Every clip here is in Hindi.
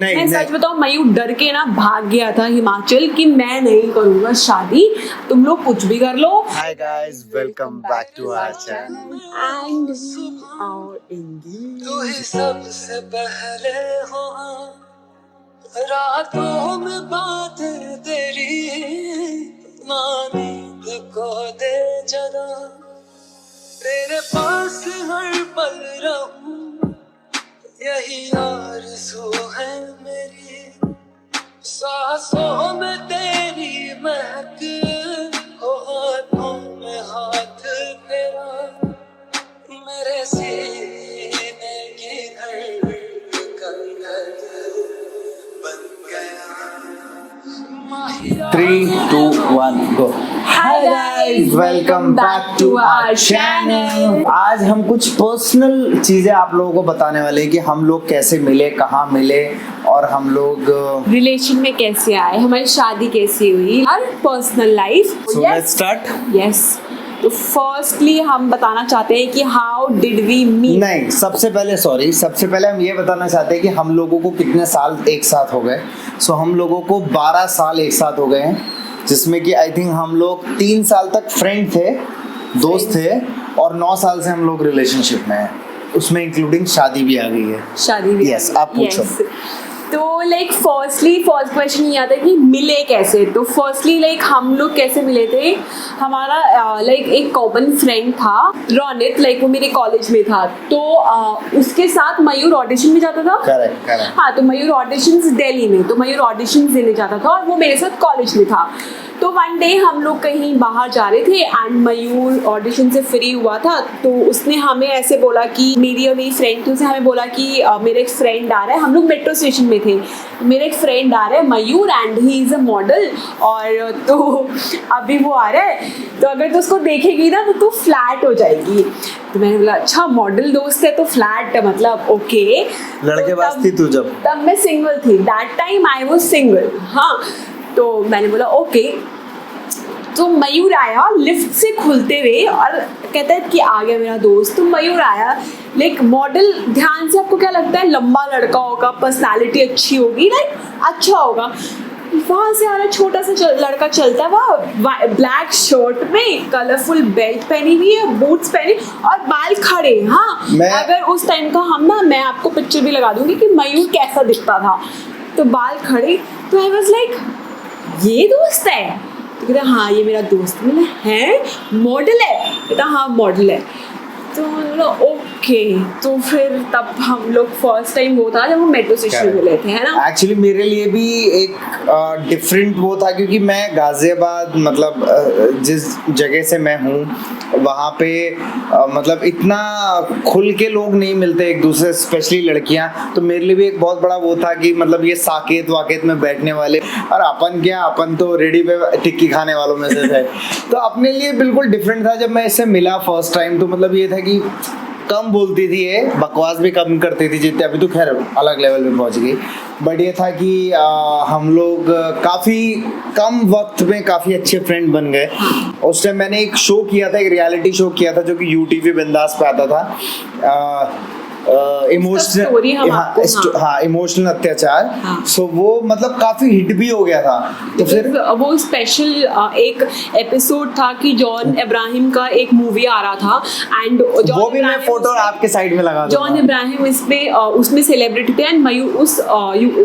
मैं सच बताऊं, मयूर डर के ना भाग गया था हिमाचल कि मैं नहीं करूंगा शादी, तुम लोग कुछ भी कर लो। Hi guys, welcome back to our channel. And we are engaged. तू ही सबसे पहले हो, रातों में बातें तेरी, ना नींद को दे जगा, तेरे पास हर पल रहूं, यही आरज़ू है मेरी, सांसों में तेरी महक हो, हाथों में हाथ तेरा, मेरे सीने की धड़कन बन गया। 3, 2, 1, go. Hi guys, welcome back to our channel. आज हम कुछ पर्सनल चीजें आप लोगों को बताने वाले हैं कि हम लोग कैसे मिले, कहाँ मिले और हम लोग रिलेशन में कैसे आए, हमारी शादी कैसे हुई, और personal life. So let's start. Yes, तो फर्स्टली हम बताना चाहते हैं कि हाउ डिड वी मीट। नहीं, सबसे पहले हम ये बताना चाहते हैं कि हम लोगों को कितने साल एक साथ हो गए। सो हम लोगों को 12 साल एक साथ हो गए हैं, जिसमें कि आई थिंक हम लोग 3 साल तक फ्रेंड थे, दोस्त थे, और 9 साल से हम लोग रिलेशनशिप में हैं, उसमें इंक्लूडिंग शादी भी आ गई है। शादी भी Yes, आप पूछो। तो लाइक फर्स्ट क्वेश्चन ये आता है कि मिले कैसे। तो फर्स्टली लाइक हम लोग कैसे मिले थे, हमारा लाइक एक कॉमन फ्रेंड था रोनित, लाइक वो मेरे कॉलेज में था, तो उसके साथ मयूर ऑडिशन में जाता था। करेक्ट। हाँ, तो मयूर ऑडिशंस दिल्ली में, तो मयूर ऑडिशंस देने जाता था और वो मेरे साथ कॉलेज में था। तो वन डे हम लोग कहीं बाहर जा रहे थे एंड मयूर ऑडिशन से फ्री हुआ था, तो उसने हमें ऐसे बोला कि मेरी फ्रेंड थी, उसने हमें बोला कि मेरा एक फ्रेंड आ रहा है, हम लोग मेट्रो स्टेशन में थे, मेरा एक फ्रेंड आ रहा है Mayur and he is a model, और तो अभी वो आ रहा है, तो अगर तो उसको देखेगी ना तो तू फ्लैट हो जाएगी। तो मैंने बोला अच्छा, मॉडल दोस्त है तो फ्लैट है, मतलब ओके। लड़केबाज थी तू जब? तब मैं सिंगल थी, that time I was single. हाँ, तो मैंने बोला ओके। तो मयूर आया लिफ्ट से खुलते हुए और कहता है कि आ गया मेरा दोस्त। तो मयूर आया, लाइक मॉडल, ध्यान से आपको क्या लगता है, लंबा लड़का होगा, पर्सनालिटी अच्छी होगी, लाइक अच्छा होगा। वहाँ से आ रहा छोटा सा लड़का चलता है, वह ब्लैक शर्ट में कलरफुल बेल्ट पहनी हुई है, बूट्स पहने और बाल खड़े। हाँ, अगर उस टाइम का हम ना, मैं आपको पिक्चर भी लगा दूंगी कि मयूर कैसा दिखता था। तो बाल खड़े, तो आई वाज लाइक ये दोस्त है? तो कहता हाँ ये मेरा दोस्त। मैंने है मॉडल है? कहता हाँ मॉडल है। तो बोला ओके। तो फिर तब हम लोग फर्स्ट टाइम वो था जब हम मेट्रो स्टेशन में मिले थे, है ना। एक्चुअली मेरे लिए भी एक डिफरेंट वो था, क्योंकि मैं गाजियाबाद, मतलब जिस जगह से मैं हूँ वहाँ पे मतलब इतना खुल के लोग नहीं मिलते एक दूसरे, स्पेशली लड़कियाँ। तो मेरे लिए भी एक बहुत बड़ा वो था कि मतलब ये साकेत वाकेत में बैठने वाले, और अपन तो रेडी पे टिक्की खाने वालों में से थे। तो अपने लिए बिल्कुल डिफरेंट था जब मैं इससे मिला फर्स्ट टाइम। तो मतलब ये था कि कम बोलती थी, ये बकवास भी कम करती थी जितने, अभी तो खैर अलग लेवल पे पहुंच गई। बट ये था कि हम लोग काफ़ी कम वक्त में काफ़ी अच्छे फ्रेंड बन गए। उस टाइम मैंने एक शो किया था, एक रियलिटी शो किया था जो कि यूटीवी बिंदास पे आता था, इमोशनल अत्याचार। सो वो मतलब काफी हिट भी हो गया था। तो फिर वो स्पेशल एक एपिसोड था कि जॉन इब्राहिम का एक मूवी आ रहा था, एंड वो भी मैं फोटो आपके साइड में लगा दूंगा। जॉन इब्राहिम इसमें उसमें सेलिब्रिटी थे एंड मयूर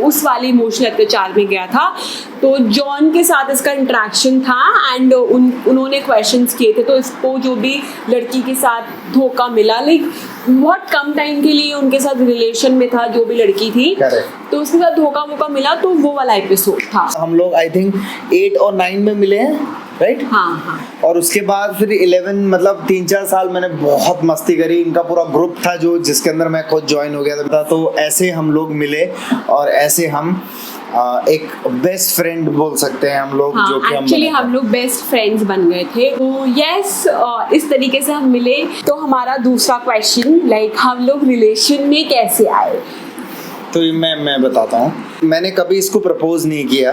उस वाले इमोशनल अत्याचार में गया था। तो जॉन के साथ इसका इंटरेक्शन था एंड उन्होंने क्वेश्चंस किए थे। तो इसको जो भी लड़की के साथ धोखा मिला, लाइक बहुत कम टाइम के लिए उनके साथ रिलेशन में था जो भी लड़की थी, तो उसके साथ धोखा मिला, तो वो वाला एपिसोड था। हम लोग आई थिंक 8 और 9 में मिले हैं, राइट? हाँ। और उसके बाद फिर 11, मतलब 3-4 साल मैंने बहुत मस्ती करी। इनका पूरा ग्रुप था जिसके अंदर मैं खुद ज्वाइन हो गया था। तो ऐसे हम लोग मिले और ऐसे हम एक बेस्ट फ्रेंड बोल सकते हैं हम लोग। जो कि एक्चुअली हम लोग बेस्ट फ्रेंड्स बन गए थे। तो यस, इस तरीके से हम मिले। तो हमारा दूसरा क्वेश्चन, लाइक हम लोग रिलेशन में कैसे आए? तो मैं बताता हूँ। मैंने कभी इसको प्रपोज नहीं किया,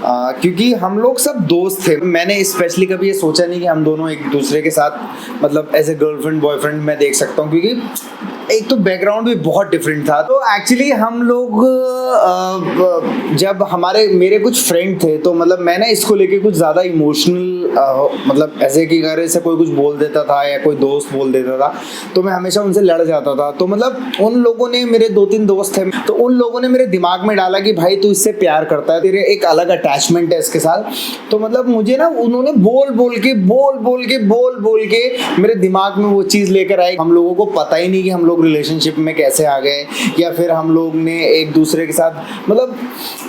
क्योंकि हम लोग सब दोस्त थे। मैंने स्पेशली कभी ये सोचा नहीं कि हम दोनों एक दूसरे के साथ मतलब एज ए गर्लफ्रेंड बॉयफ्रेंड मैं देख सकता हूँ, क्योंकि एक तो बैकग्राउंड भी बहुत डिफरेंट था। तो एक्चुअली हम लोग जब मेरे कुछ फ्रेंड थे तो मतलब मैं ना इसको लेके कुछ ज़्यादा इमोशनल मतलब ऐसे कि अगर ऐसे कोई कुछ बोल देता था या कोई दोस्त बोल देता था तो मैं हमेशा उनसे लड़ जाता था। तो मतलब उन लोगों ने, मेरे 2-3 दोस्त थे, तो उन लोगों ने मेरे दिमाग में डाला कि भाई तू इससे प्यार करता है, तेरे एक अलग अटैचमेंट है इसके साथ। तो मतलब मुझे ना उन्होंने बोल बोल के मेरे दिमाग में वो चीज़ लेकर आई। हम लोगों को पता ही नहीं कि हम लोग रिलेशनशिप में कैसे आ गए, या फिर हम लोग ने एक दूसरे के साथ मतलब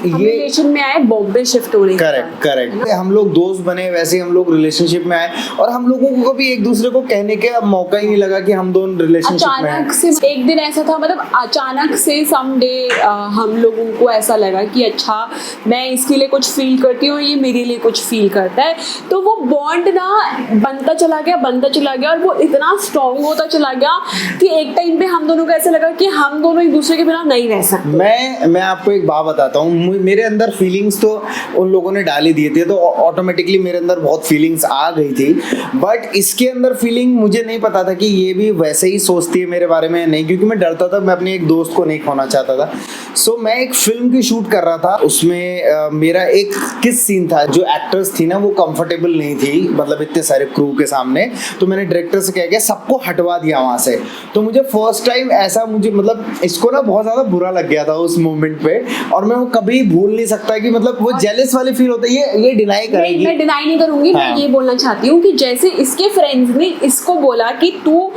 ये रिलेशन में आए, बॉम्बे शिफ्ट होने। करेक्ट हम लोग दोस्त बने, वैसे हम लोग रिलेशनशिप में आए और हम लोगों को कभी एक दूसरे को कहने का मौका ही नहीं लगा कि हम दोनों रिलेशनशिप में हैं। अचानक से एक दिन ऐसा था, मतलब अचानक से समडे हम लोगों को ऐसा लगा कि अच्छा मैं इसके लिए कुछ फील करती हूँ, ये मेरे लिए कुछ फील करता है। तो वो बॉन्ड ना बनता चला गया और वो इतना स्ट्रॉन्ग होता चला गया कि एक टाइम पे हम दोनों को ऐसा लगा कि हम दोनों एक दूसरे के बिना नहीं रह सकते। मैं आपको एक बात बताता हूँ, मेरे अंदर फीलिंग्स तो उन लोगों ने डाल ही दिए थे, तो ऑटोमेटिकली मेरे अंदर बहुत फीलिंग्स आ गई थी। बट इसके अंदर फीलिंग मुझे नहीं पता था कि ये भी वैसे ही सोचती है मेरे बारे में, नहीं, क्योंकि मैं डरता था, मैं अपने एक दोस्त को नहीं खोना चाहता था। सो मैं एक फिल्म की शूट कर रहा था, उसमें मेरा एक किस सीन था, जो एक्ट्रेस थी ना वो कंफर्टेबल नहीं थी मतलब इतने सारे क्रू के सामने। तो मैंने डायरेक्टर से कह के सबको हटवा दिया वहाँ से। तो मुझे फर्स्ट टाइम ऐसा मुझे मतलब इसको ना बहुत ज़्यादा बुरा लग गया था उस मोमेंट पे, और मैं वो कभी भूल नहीं सकता कि मतलब वो जेलस वाली फील होता है। ये डिनाई करेगी, मैं डिनाई नहीं करूंगी। हाँ। मैं ये बोलना चाहती हूँ कि जैसे इसके फ्रेंड्स ने इसको बोला कि तू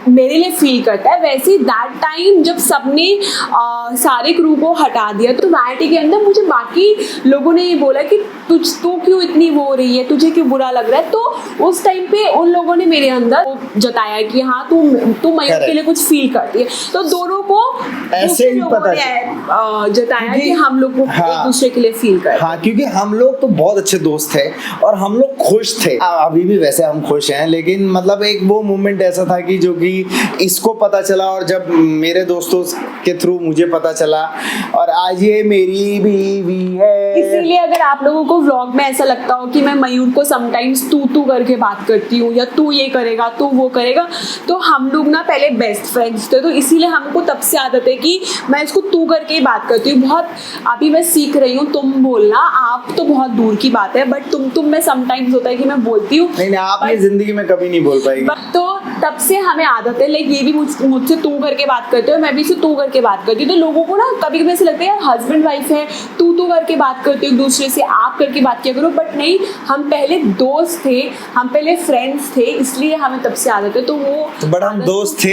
मेरे लिए फील करता है, वैसे दैट टाइम जब सबने सारे क्रू को हटा दिया तो वैरायटी के अंदर मुझे बाकी लोगों ने ये बोला कि तू क्यों इतनी वो हो रही है, तुझे क्यों बुरा लग रहा है। तो उस टाइम पे उन लोगों ने मेरे अंदर जताया कि हाँ तू मयूर के लिए कुछ फील करती है। तो दोनों को ऐसे ही पता जताया कि हम लोग को हाँ, एक दूसरे के लिए फील करते हैं। हाँ, क्योंकि हम लोग तो बहुत अच्छे दोस्त थे और हम लोग खुश थे, अभी भी वैसे हम खुश हैं। लेकिन मतलब एक वो मोमेंट ऐसा था कि जो कि इसको पता चला और जब मेरे दोस्तों के थ्रू मुझे पता चला, और आज ये मेरी बीवी है। इसीलिए अगर आप लोगों को व्लॉग में ऐसा लगता हो कि मैं मयूर को समटाइम्स तू करके बात करती हूँ या तू ये करेगा तू वो करेगा, तो हम लोग ना पहले बेस्ट फ्रेंड्स थे। तो इसीलिए हमको तब से आदत है कि मैं इसको तू करके ही बात करती हूँ। बहुत अभी मैं सीख रही हूँ तुम बोलना, आप तो बहुत दूर की बात है, बट तुम में समटाइम्स होता है कि मैं बोलती हूँ। नहीं, आप ये जिंदगी में कभी नहीं बोल पाएगी। तो तब से हमें आदत है, लाइक ये भी मुझसे तू करके बात करते हो, मैं भी इसे तू करके बात करती हूँ। तो लोगों को ना कभी कभी ऐसे लगता है यार हस्बैंड वाइफ है, तू करके बात करते हो एक दूसरे से, आप करके बात किया करो। बट नहीं, हम पहले दोस्त थे, हम पहले फ्रेंड्स थे, इसलिए हमें तब से आदत है। तो वो बट हम दोस्त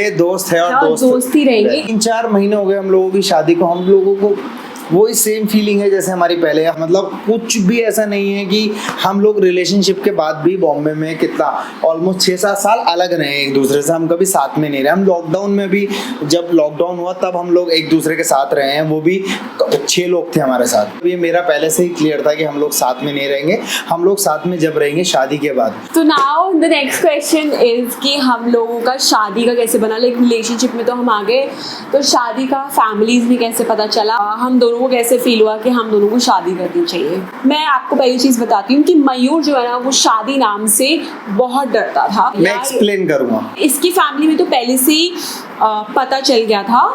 है और दोस्त ही रहेंगे। 3-4 महीने हो गए हम लोगों की शादी को, हम लोगों को वही सेम फीलिंग है जैसे हमारी पहले। मतलब कुछ भी ऐसा नहीं है कि हम लोग रिलेशनशिप के बाद भी बॉम्बे में कितना ऑलमोस्ट 6-7 साल अलग रहे एक दूसरे से, हम कभी साथ में नहीं रहे। हम लॉकडाउन में भी, जब लॉकडाउन हुआ तब हम लोग एक दूसरे के साथ रहे हैं, वो भी 6 लोग थे हमारे साथ। ये मेरा पहले से ही क्लियर था कि हम लोग साथ में नहीं रहेंगे, हम लोग साथ में जब रहेंगे शादी के बाद। तो now the next question is कि हम लोगों का शादी का कैसे बना। लाइक रिलेशनशिप में तो हम आ गए, तो शादी का फैमिलीज में कैसे पता चला, हम दोनों को कैसे फील हुआ कि हम दोनों को शादी करनी चाहिए। मैं आपको पहली चीज बताती हूँ कि मयूर जो है ना वो शादी नाम से बहुत डरता था। मैं एक्सप्लेन करूँगा। इसकी फैमिली में तो पहले से ही पता चल गया था,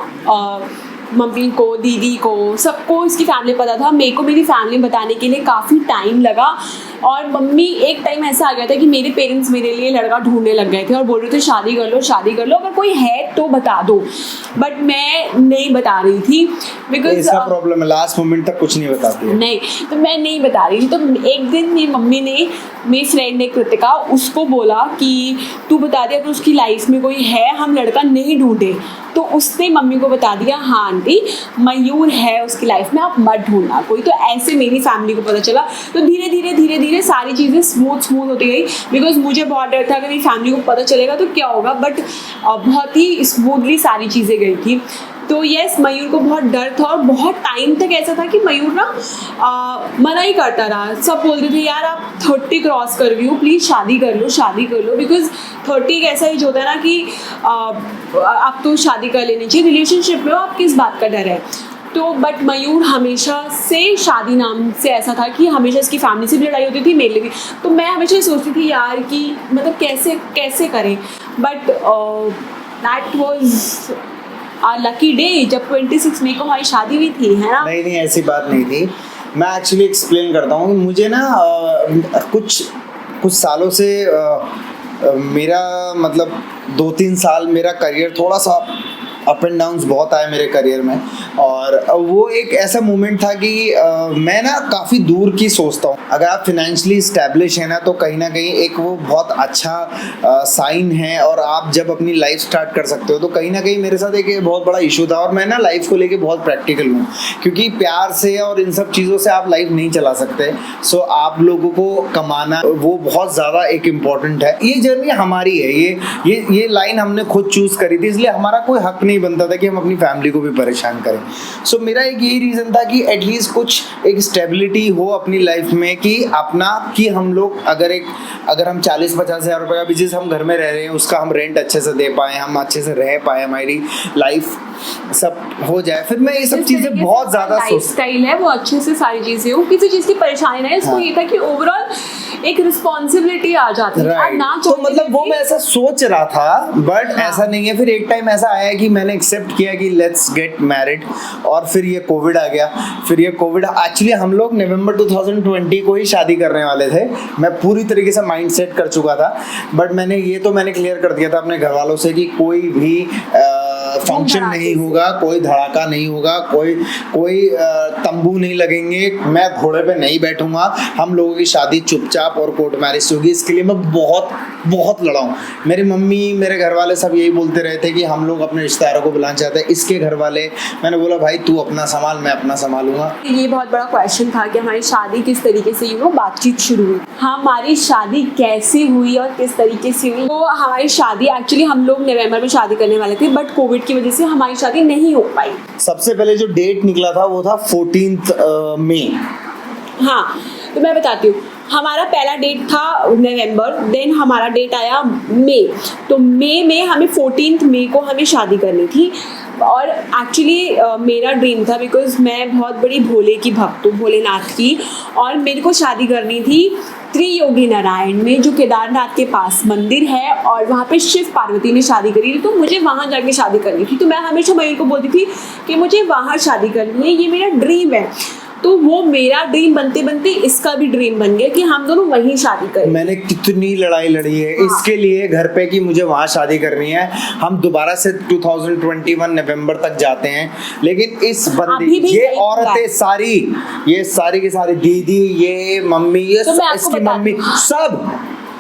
मम्मी को, दीदी को, सबको इसकी फैमिली पता था। मेरे को मेरी फैमिली बताने के लिए काफ़ी टाइम लगा, और मम्मी एक टाइम ऐसा आ गया था कि मेरे पेरेंट्स मेरे लिए लड़का ढूंढने लग गए थे और बोल रहे थे शादी कर लो, अगर कोई है तो बता दो। बट मैं नहीं बता रही थी, बिकॉज ऐसा प्रॉब्लम है, लास्ट मोमेंट तक कुछ नहीं बताती है। नहीं, तो मैं नहीं बता रही थी। तो एक दिन मेरी मम्मी ने, मेरी फ्रेंड ने कृतिका, उसको बोला कि तू बता दिया अगर उसकी लाइफ में कोई है, हम लड़का नहीं ढूंढे। तो उसने मम्मी को बता दिया हाँ आंटी मयूर है उसकी लाइफ में, आप मत ढूंढना कोई। तो ऐसे मेरी फैमिली को पता चला। तो धीरे धीरे सारी चीज़ें स्मूथ होती गई, बिकॉज मुझे बहुत डर था कि मेरी फैमिली को पता चलेगा तो क्या होगा। बट बहुत ही स्मूथली सारी चीज़ें गई थी। तो यस, मयूर को बहुत डर था और बहुत टाइम तक ऐसा था कि मयूर ना मना ही करता रहा। सब बोलते थे यार आप 30 क्रॉस कर गई हो, प्लीज़ शादी कर लो, बिकॉज 30 एक ऐसा एज होता है ना कि आप तो शादी कर लेनी चाहिए, रिलेशनशिप में हो, आप किस बात का डर है। तो बट मयूर हमेशा से शादी नाम से ऐसा था कि हमेशा इसकी फैमिली से भी लड़ाई होती थी, मेरे लिए भी। तो मैं हमेशा सोचती थी यार कि मतलब कैसे करें, but that was lucky day जब 26 मई को हमारी शादी हुई थी, है ना? नहीं ऐसी बात नहीं थी। मैं एक्चुअली एक्सप्लेन करता हूँ। मुझे ना कुछ सालों से मेरा मतलब 2-3 साल मेरा करियर थोड़ा सा अप एंड डाउन्स बहुत आए मेरे करियर में, और वो एक ऐसा मोमेंट था कि मैं ना काफ़ी दूर की सोचता हूँ। अगर आप फिनेंशियली स्टैब्लिश है ना तो कहीं ना कहीं एक वो बहुत अच्छा साइन है, और आप जब अपनी लाइफ स्टार्ट कर सकते हो। तो कहीं ना कहीं मेरे साथ एक बहुत बड़ा इशू था, और मैं ना लाइफ को लेके बहुत प्रैक्टिकल हूँ, क्योंकि प्यार से और इन सब चीज़ों से आप लाइफ नहीं चला सकते। सो आप लोगों को कमाना वो बहुत ज़्यादा एक इम्पॉर्टेंट है। ये जर्नी हमारी है, ये लाइन हमने खुद चूज़ करी थी, इसलिए हमारा कोई हक नहीं बनता था कि हम अपनी फैमिली को भी परेशान करें। सो मेरा एक यही रीज़न था कि एटलीस्ट कुछ एक स्टेबिलिटी हो अपनी लाइफ में, कि अपना कि हम लोग अगर हम 40-50 हज़ार रुपये का बिजनेस हम घर में रह रहे हैं, उसका हम रेंट अच्छे से दे पाएँ, हम अच्छे से रह पाएँ, हमारी लाइफ सब हो जाए। फिर मैं ये सब चीज़ें बहुत ज़्यादा लाइफस्टाइल है वो अच्छे से सारी चीज़ें हो, किसी चीज़ की परेशानी नहीं। इसको ये था कि ओवरऑल एक रिस्पॉन्सिबिलिटी आ जाती है ना, तो मतलब वो मैं ऐसा सोच रहा था, बट ऐसा नहीं है। फिर एक टाइम ऐसा आया कि मैंने एक्सेप्ट किया कि लेट्स गेट मैरिड, और फिर ये कोविड आ गया। फिर ये कोविड एक्चुअली हम लोग नवंबर 2020 को ही शादी करने वाले थे। मैं पूरी तरीके से माइंड सेट कर चुका था, बट मैंने क्लियर कर दिया था अपने घर वालों से कि कोई भी फंक्शन नहीं होगा, कोई धड़ाका नहीं होगा, कोई तंबू नहीं लगेंगे, मैं घोड़े पे नहीं बैठूंगा, हम लोगों की शादी चुपचाप और कोर्ट मैरिज होगी। इसके लिए मैं बहुत लड़ा हूँ। मेरी मम्मी, मेरे घर वाले सब यही बोलते रहे थे कि हम लोग अपने रिश्तेदारों को बुलाना चाहते हैं। इसके घर वाले, मैंने बोला भाई तू अपना संभाल, मैं अपना संभालूंगा। ये बहुत बड़ा क्वेश्चन था कि हमारी शादी किस तरीके से हुई, बातचीत शुरू हुई। हमारी शादी कैसे हुई और किस तरीके से हुई? तो हमारी शादी एक्चुअली हम लोग नवंबर में शादी करने वाले थे, बट कोविड की वजह से हमारी शादी नहीं हो पाई। सबसे पहले जो डेट निकला था वो था 14 मई। हाँ, तो मैं बताती हूँ। हमारा पहला डेट था नवंबर, देन हमारा डेट आया मई। तो मई में हमें 14 मई को हमें शादी करनी थी। और एक्चुअली मेरा ड्रीम था, बिकॉज मैं बहुत बड़ी भोले की भक्त हूँ, भोलेनाथ की, और मेरे को शादी करनी थी त्रियोगी नारायण में, जो केदारनाथ के पास मंदिर है, और वहाँ पे शिव पार्वती ने शादी करी थी। तो मुझे वहाँ जाके शादी करनी थी। तो मैं हमेशा मयूर को बोलती थी कि मुझे वहाँ शादी करनी है, ये मेरा ड्रीम है। तो वो मेरा ड्रीम बनते बनते इसका भी ड्रीम बन गया कि हम दोनों वहीं शादी करें। मैंने कितनी लड़ाई लड़ी है इसके लिए घर पे कि मुझे वहाँ शादी करनी है। हम दोबारा से 2021 नवंबर तक जाते हैं, लेकिन इस बंदी, ये औरतें सारी, ये सारी की सारी दीदी, ये मम्मी, ये तो इसकी मम्मी,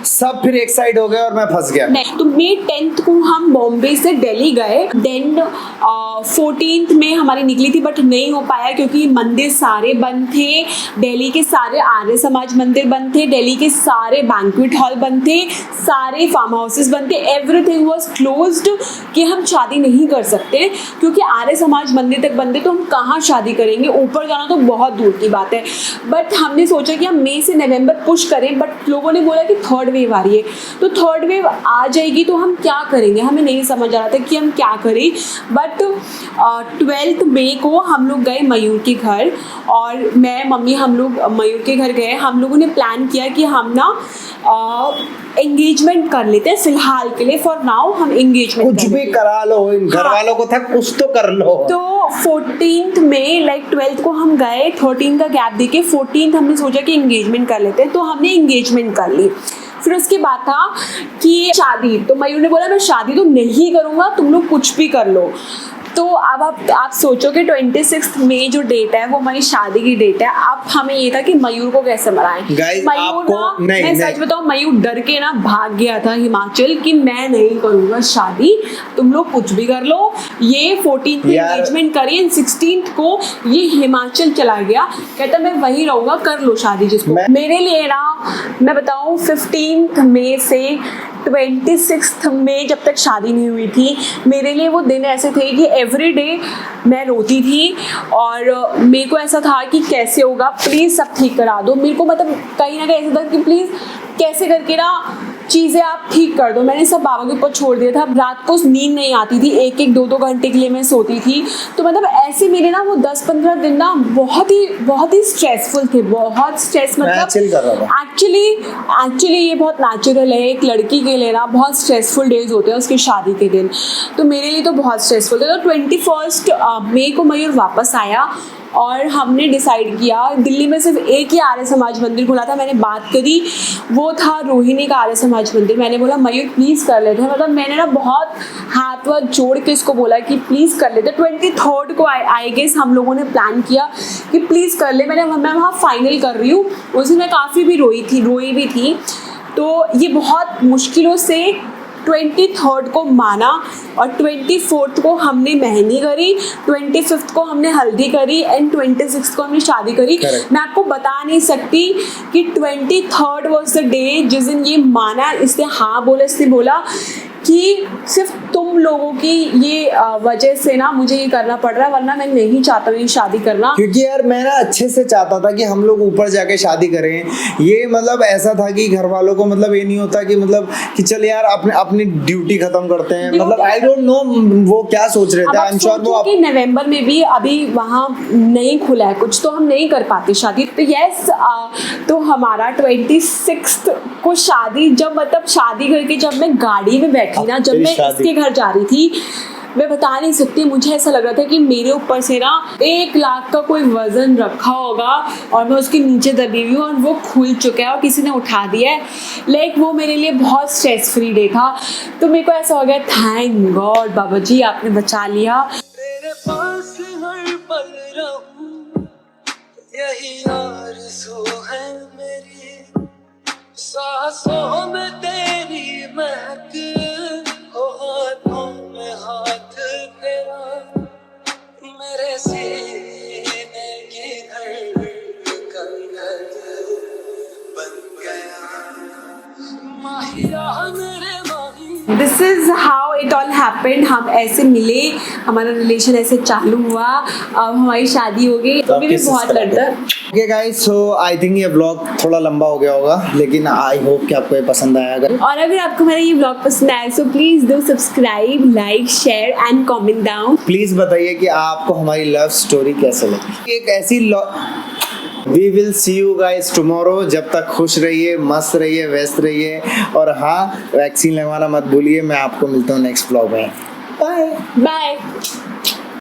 सब फिर एक साइड हो गए और मैं फंस गया। नहीं, तो मई 10 को हम बॉम्बे से दिल्ली गए। देन 14 में हमारी निकली थी, बट नहीं हो पाया क्योंकि मंदिर सारे बंद थे। दिल्ली के सारे आर्य समाज मंदिर बंद थे, दिल्ली के सारे बैंक्वेट हॉल बंद थे, सारे फार्म हाउसेस बंद थे, एवरीथिंग वाज क्लोज्ड कि हम शादी नहीं कर सकते क्योंकि आर्य समाज मंदिर तक बंद है। तो हम कहाँ शादी करेंगे? ऊपर जाना तो बहुत दूर की बात है। बट हमने सोचा कि हम मई से नवंबर पुश करें, बट लोगों ने बोला कि थर्ड वेव आ रही है, तो थर्ड वेव आ जाएगी तो हम क्या करेंगे? हमें नहीं समझ आ रहा था कि हम क्या करें। बट 12 मई को हम लोग गए मयूर के घर, और मैं मम्मी हम लोग मयूर के घर गए। हम लोगों ने प्लान किया कि हम ना एंगेजमेंट कर लेते हैं फिलहाल के लिए। फॉर नाउ हम एंगेजमेंट कुछ भी करा लो, घर वालों को था कुछ तो कर लो। तो 14 में लाइक 12th को हम गए, 13 का गैप देके 14th हमने सोचा कि एंगेजमेंट कर लेते हैं, तो हमने एंगेजमेंट कर ली। फिर उसके बाद था कि शादी, तो मयूर ने बोला मैं शादी तो नहीं करूँगा, तुम लोग कुछ भी कर लो। तो अब आप सोचो कि 26 मई जो डेट है वो हमारी शादी की डेट है। अब हमें ये था कि मयूर को कैसे मनाएं। मयूर ना, मैं सच बताऊं, मयूर डर के ना भाग गया था हिमाचल कि मैं नहीं करूँगा शादी, तुम लोग कुछ भी कर लो। ये 14th में एंगेजमेंट करी, 16th को ये हिमाचल चला गया, कहता मैं वहीं रहूँगा, कर लो शादी जिसको। मेरे लिए ना मैं बताऊँ 15th मई से 26 मई जब तक शादी नहीं हुई थी, मेरे लिए वो दिन ऐसे थे कि एवरी डे मैं रोती थी, और मेरे को ऐसा था कि कैसे होगा, प्लीज़ सब ठीक करा दो। मेरे को मतलब कहीं ना कहीं ऐसा था कि प्लीज़ कैसे करके ना चीज़ें आप ठीक कर दो। मैंने सब बाबा के ऊपर छोड़ दिया था। रात को नींद नहीं आती थी, 1-1, 2-2 घंटे के लिए मैं सोती थी। तो मतलब ऐसे मेरे ना वो 10-15 दिन ना बहुत ही स्ट्रेसफुल थे, बहुत स्ट्रेस, मतलब chill कर रहा था। एक्चुअली ये बहुत नेचुरल है, एक लड़की के लिए ना बहुत स्ट्रेसफुल डेज होते हैं उसकी शादी के दिन। तो मेरे लिए तो बहुत स्ट्रेसफुल थे। तो 21 मई को मयूर वापस आया और हमने डिसाइड किया, दिल्ली में सिर्फ एक ही आर्य समाज मंदिर खुला था। मैंने बात करी, वो था रोहिणी का आर्य समाज मंदिर। मैंने बोला मयूर प्लीज़ कर लेते हैं, मतलब मैंने ना बहुत हाथ वाथ जोड़ के इसको बोला कि प्लीज़ कर लेते। 23 को आई गेस हम लोगों ने प्लान किया कि प्लीज़ कर ले। मैं वहाँ फाइनल कर रही हूँ। उस दिन मैं काफ़ी भी रोई भी थी। तो ये बहुत मुश्किलों से 23 को माना और 24 को हमने मेहंदी करी, 25 को हमने हल्दी करी एंड 26 को हमने शादी करी। Correct. मैं आपको बता नहीं सकती कि 23 वॉज द डे जिस दिन ये माना, इसने हाँ बोला, इसने बोला कि सिर्फ तुम लोगों की ये वजह से ना मुझे ये करना पड़ रहा है, वरना मैं नहीं चाहता हूँ ये शादी करना। क्योंकि यार मैं ना अच्छे से चाहता था कि हम लोग ऊपर जाके शादी करें। ये मतलब ऐसा था कि घर वालों को मतलब ये नहीं होता कि मतलब कि चल यार अपनी ड्यूटी खत्म करते हैं। मतलब आई डोंट नो वो क्या सोच रहे थे। आई एम श्योर वो कि नवंबर में भी अभी वहाँ नहीं खुला है कुछ, तो हम नहीं कर पाते शादी। तो यस, तो हमारा 26 को शादी, जब मतलब शादी करके जब मैं गाड़ी में बैठी ना, जब मैं इसके घर जा रही थी, मैं बता नहीं सकती, मुझे ऐसा लग रहा था कि मेरे ऊपर से ना 1 लाख का कोई वजन रखा होगा और मैं उसके नीचे दबी हुई हूँ और वो खुल चुका है और किसी ने उठा दिया है। लाइक वो मेरे लिए बहुत स्ट्रेस फ्री डे था। तो मेरे को ऐसा हो गया, थैंक गॉड बाबा जी आपने बचा लिया। तेरे पास हर पल रहूं, यही आरज़ू है मेरी, सांसों में तेरी महक हो, हाथों में हाथ तेरा, मेरे सीने की धड़कन बन गया, माहिया मेरे माही। This is how it all happened. हम ऐसे मिले, हमारा रिलेशन ऐसे चालू हुआ, अब हमारी शादी हो गई। तो भी बहुत लड़ता। Okay guys, so I think ये ब्लॉग थोड़ा लंबा हो गया होगा, लेकिन आई होप कि आपको ये पसंद आया। और अगर आपको मेरा ये ब्लॉग पसंद आया so please do subscribe, like, share and comment down. Please बताइए कि आपको हमारी लव स्टोरी कैसे लगी। एक ऐसी we will see you guys tomorrow. जब तक खुश रहिए, मस्त रहिए, व्यस्त रहिए, और हाँ, वैक्सीन लगवाना मत भूलिए। मैं आपको मिलता हूँ नेक्स्ट ब्लॉग में। Bye bye.